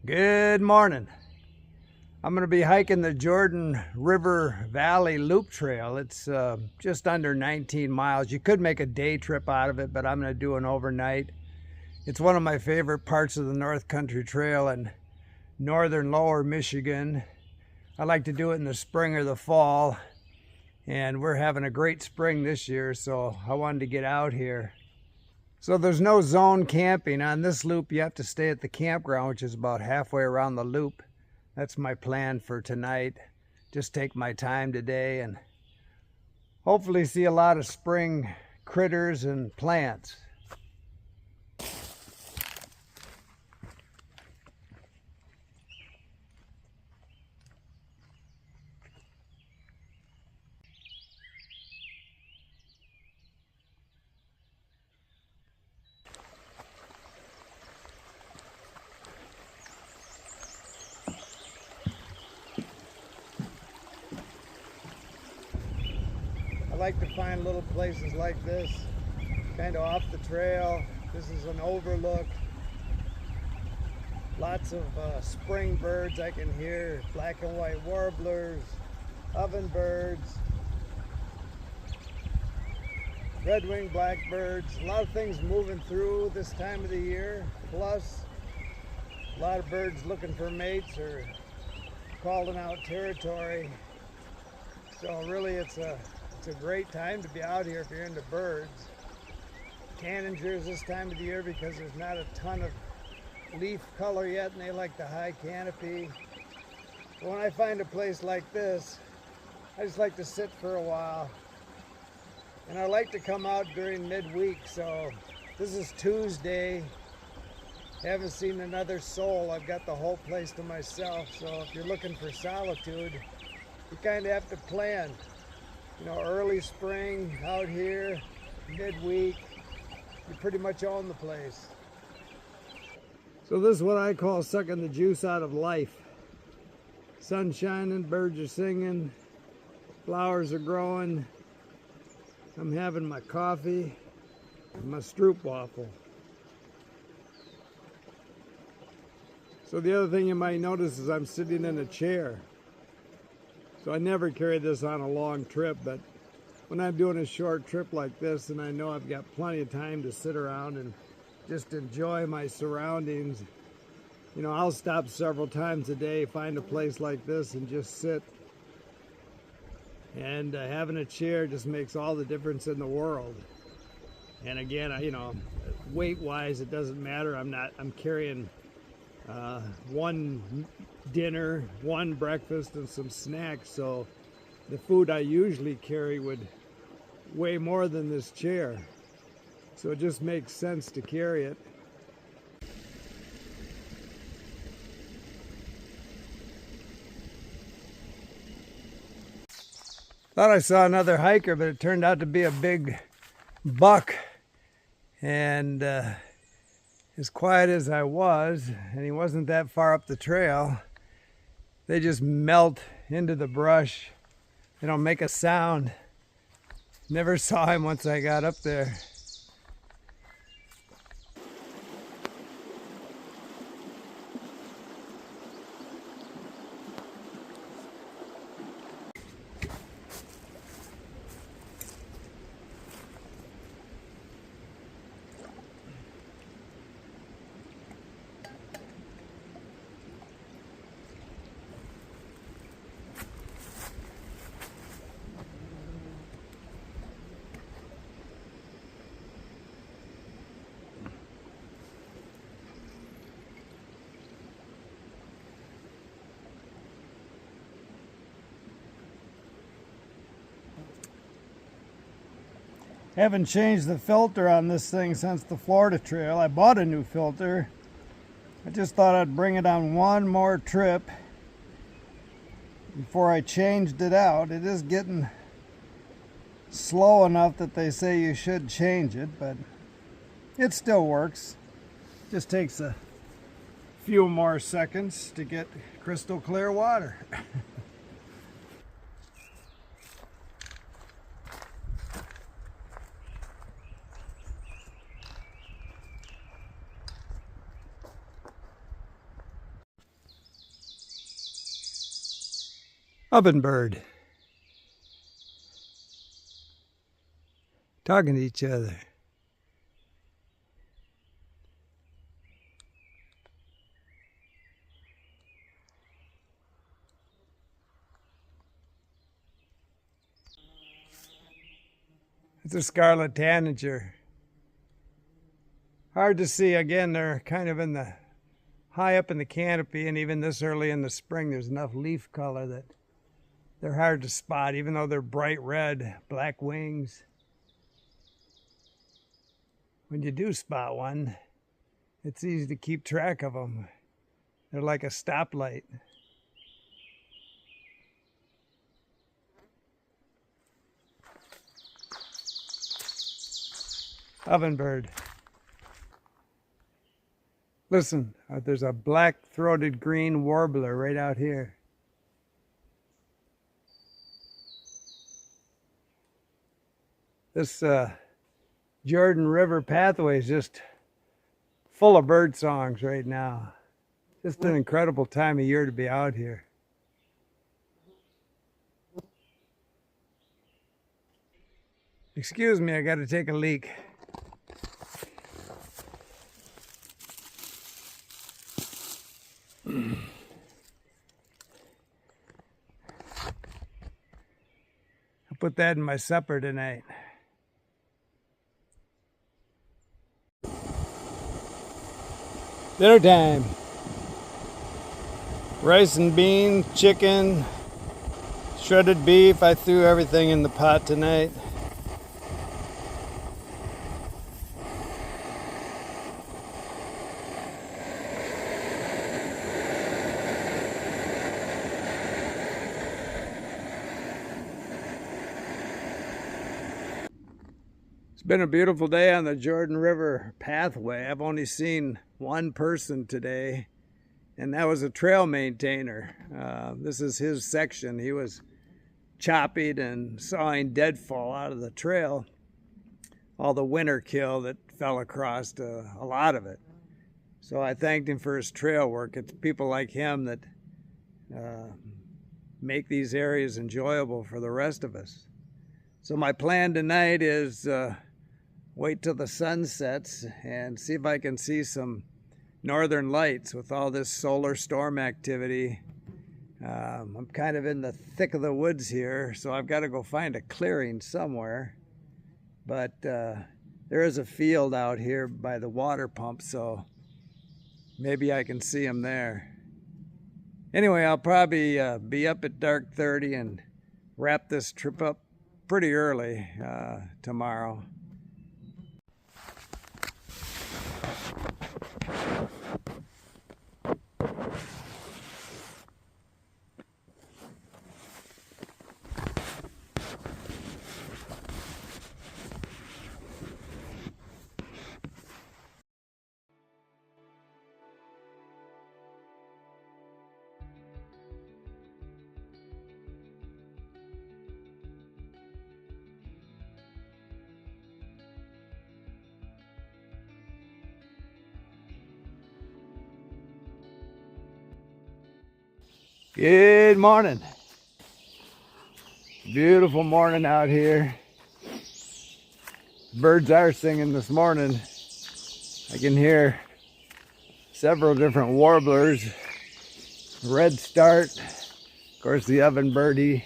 Good morning. I'm going to be hiking the Jordan River Valley Loop Trail. It's just under 19 miles. You could make a day trip out of it, but I'm going to do an overnight. It's one of my favorite parts of the North Country Trail in northern lower Michigan. I like to do it in the spring or the fall, and we're having a great spring this year, so I wanted to get out here. So there's no zone camping. On this loop, you have to stay at the campground, which is about halfway around the loop. That's my plan for tonight. Just take my time today and hopefully see a lot of spring critters and plants. I like to find little places like this, kind of off the trail. This is an overlook. Lots of spring birds I can hear, black and white warblers, ovenbirds, red-winged blackbirds, a lot of things moving through this time of the year. Plus, a lot of birds looking for mates or calling out territory. So really it's a great time to be out here if you're into birds. Tanagers this time of the year because there's not a ton of leaf color yet and they like the high canopy. But when I find a place like this, I just like to sit for a while. And I like to come out during midweek, so this is Tuesday. Haven't seen another soul. I've got the whole place to myself, so if you're looking for solitude, you kind of have to plan. You know, early spring out here, midweek, you pretty much own the place. So this is what I call sucking the juice out of life. Sun's shining, birds are singing, flowers are growing. I'm having my coffee and my stroopwafel. So the other thing you might notice is I'm sitting in a chair. So I never carry this on a long trip, but when I'm doing a short trip like this and I know I've got plenty of time to sit around and just enjoy my surroundings, you know, I'll stop several times a day, find a place like this and just sit. And having a chair just makes all the difference in the world. And again, you know, weight-wise, it doesn't matter. I'm carrying one dinner, one breakfast, and some snacks. So the food I usually carry would weigh more than this chair. So it just makes sense to carry it. Thought I saw another hiker, but it turned out to be a big buck. And as quiet as I was, and he wasn't that far up the trail, they just melt into the brush. They don't make a sound. Never saw him once I got up there. Haven't changed the filter on this thing since the Florida Trail. I bought a new filter. I just thought I'd bring it on one more trip before I changed it out. It is getting slow enough that they say you should change it, but it still works. Just takes a few more seconds to get crystal clear water. Ovenbird talking to each other. It's a scarlet tanager. Hard to see. Again, they're kind of in the high up in the canopy, and even this early in the spring there's enough leaf color that they're hard to spot, even though they're bright red, black wings. When you do spot one, it's easy to keep track of them. They're like a stoplight. Ovenbird. Listen, there's a black-throated green warbler right out here. This Jordan River pathway is just full of bird songs right now. Just an incredible time of year to be out here. Excuse me, I got to take a leak. I'll put that in my supper tonight. Dinner time. Rice and beans, chicken, shredded beef. I threw everything in the pot tonight. It's been a beautiful day on the Jordan River pathway. I've only seen one person today, and that was a trail maintainer. This is his section. He was chopping and sawing deadfall out of the trail, all the winter kill that fell across, a lot of it. So I thanked him for his trail work. It's people like him that make these areas enjoyable for the rest of us. So my plan tonight is wait till the sun sets and see if I can see some northern lights with all this solar storm activity. I'm kind of in the thick of the woods here, so I've got to go find a clearing somewhere. But there is a field out here by the water pump, so maybe I can see them there. Anyway, I'll probably be up at dark 30 and wrap this trip up pretty early tomorrow. Good morning. Beautiful morning out here. Birds are singing this morning. I can hear several different warblers. Redstart, of course the ovenbirdie.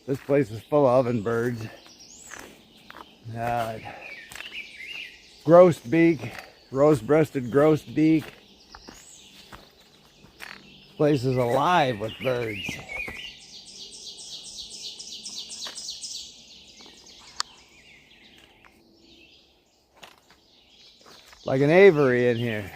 This place is full of ovenbirds. Grosbeak, rose-breasted grosbeak. Place is alive with birds. Like an aviary in here.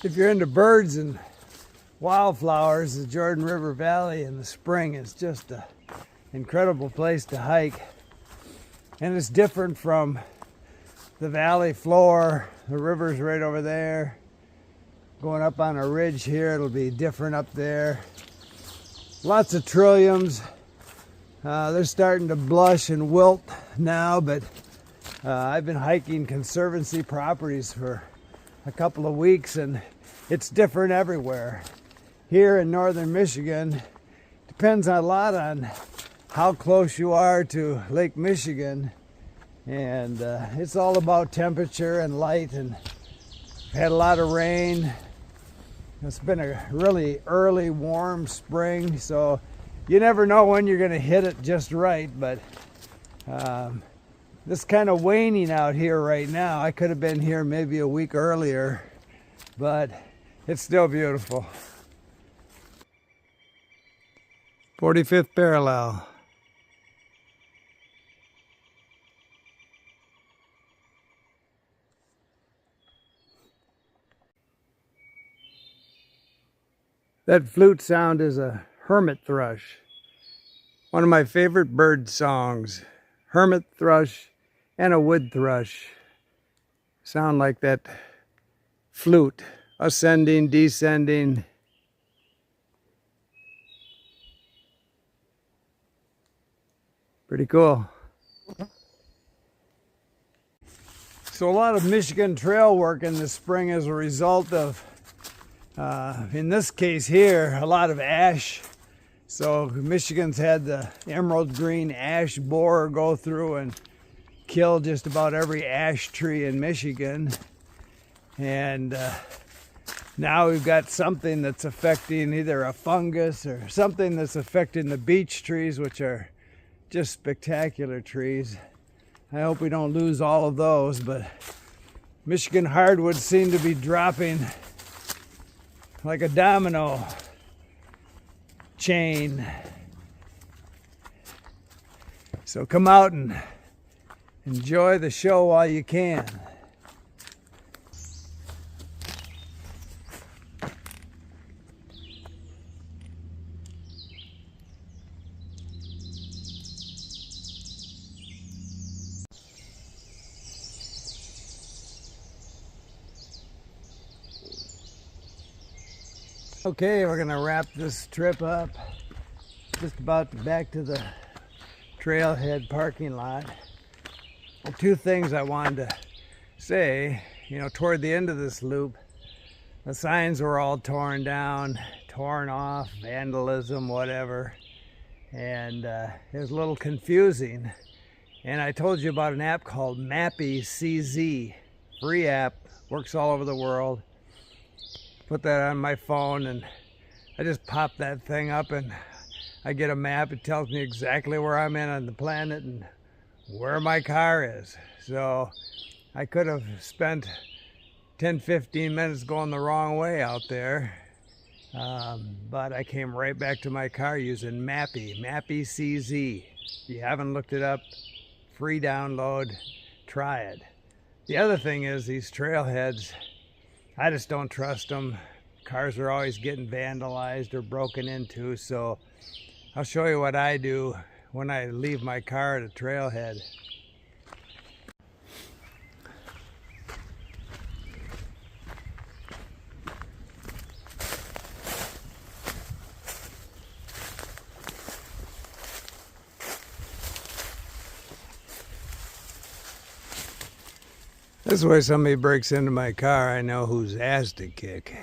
If you're into birds and wildflowers, the Jordan River Valley in the spring is just an incredible place to hike. And it's different from the valley floor. The river's right over there. Going up on a ridge here, it'll be different up there. Lots of trilliums. They're starting to blush and wilt now, but I've been hiking conservancy properties for a couple of weeks and it's different everywhere. Here in northern Michigan, depends a lot on how close you are to Lake Michigan, and it's all about temperature and light, and we've had a lot of rain. It's been a really early warm spring, so you never know when you're going to hit it just right, but this kind of waning out here right now. I could have been here maybe a week earlier, but it's still beautiful. 45th parallel. That flute sound is a hermit thrush. One of my favorite bird songs. Hermit thrush and a wood thrush sound like that flute, ascending, descending. Pretty cool. So a lot of Michigan trail work in the spring as a result of, in this case here, a lot of ash. So Michigan's had the emerald green ash borer go through and kill just about every ash tree in Michigan. And now we've got something that's affecting either a fungus or something that's affecting the beech trees, which are just spectacular trees. I hope we don't lose all of those, but Michigan hardwoods seem to be dropping like a domino chain. So come out and enjoy the show while you can. Okay, we're gonna wrap this trip up. Just about back to the trailhead parking lot. Well, two things I wanted to say. You know, toward the end of this loop, the signs were all torn down, torn off, vandalism, whatever. And it was a little confusing. And I told you about an app called Mappy CZ. Free app, works all over the world. Put that on my phone and I just pop that thing up and I get a map. It tells me exactly where I'm in on the planet and where my car is. So I could have spent 10-15 minutes going the wrong way out there, but I came right back to my car using Mappy CZ. If you haven't looked it up, free download, try it. The other thing is these trailheads, I just don't trust them. Cars are always getting vandalized or broken into, so I'll show you what I do when I leave my car at a trailhead. This way somebody breaks into my car, I know whose ass to kick.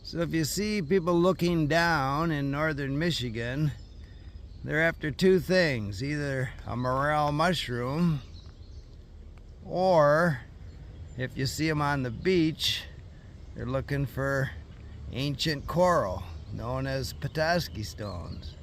So if you see people looking down in northern Michigan, they're after two things. Either a morel mushroom, or if you see them on the beach, they're looking for ancient coral known as Petoskey stones.